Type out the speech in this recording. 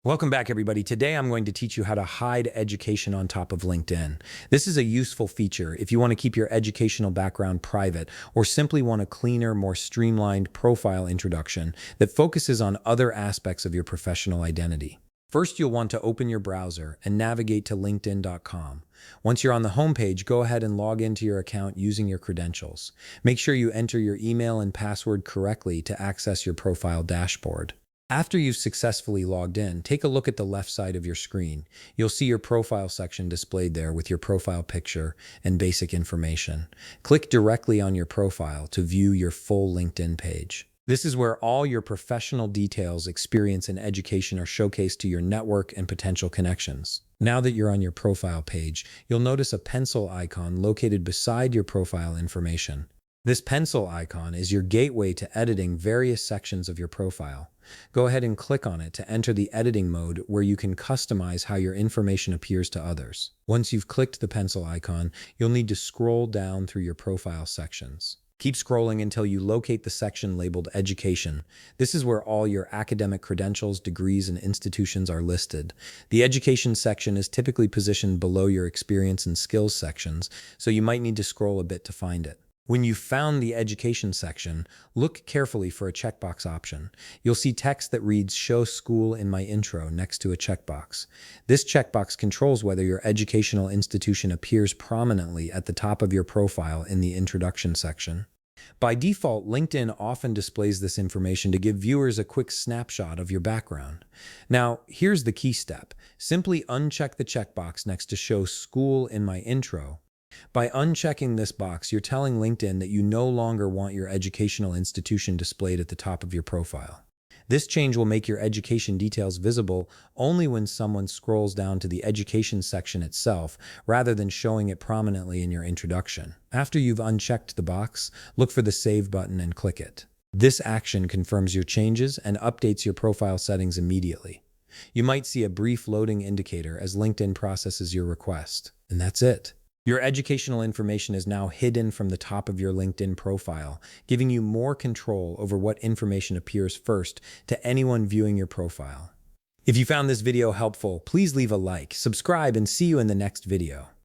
Welcome back, everybody. Today, I'm going to teach you how to hide education on top of LinkedIn. This is a useful feature if you want to keep your educational background private or simply want a cleaner, more streamlined profile introduction that focuses on other aspects of your professional identity. First, you'll want to open your browser and navigate to linkedin.com. Once you're on the homepage, go ahead and log into your account using your credentials. Make sure you enter your email and password correctly to access your profile dashboard. After you've successfully logged in, take a look at the left side of your screen. You'll see your profile section displayed there with your profile picture and basic information. Click directly on your profile to view your full LinkedIn page. This is where all your professional details, experience, and education are showcased to your network and potential connections. Now that you're on your profile page, you'll notice a pencil icon located beside your profile information. This pencil icon is your gateway to editing various sections of your profile. Go ahead and click on it to enter the editing mode where you can customize how your information appears to others. Once you've clicked the pencil icon, you'll need to scroll down through your profile sections. Keep scrolling until you locate the section labeled Education. This is where all your academic credentials, degrees, and institutions are listed. The Education section is typically positioned below your Experience and Skills sections, so you might need to scroll a bit to find it. When you've found the Education section, look carefully for a checkbox option. You'll see text that reads Show School in My Intro next to a checkbox. This checkbox controls whether your educational institution appears prominently at the top of your profile in the Introduction section. By default, LinkedIn often displays this information to give viewers a quick snapshot of your background. Now, here's the key step. Simply uncheck the checkbox next to Show School in My Intro. By unchecking this box, you're telling LinkedIn that you no longer want your educational institution displayed at the top of your profile. This change will make your education details visible only when someone scrolls down to the education section itself, rather than showing it prominently in your introduction. After you've unchecked the box, look for the Save button and click it. This action confirms your changes and updates your profile settings immediately. You might see a brief loading indicator as LinkedIn processes your request. And that's it. Your educational information is now hidden from the top of your LinkedIn profile, giving you more control over what information appears first to anyone viewing your profile. If you found this video helpful, please leave a like, subscribe, and see you in the next video.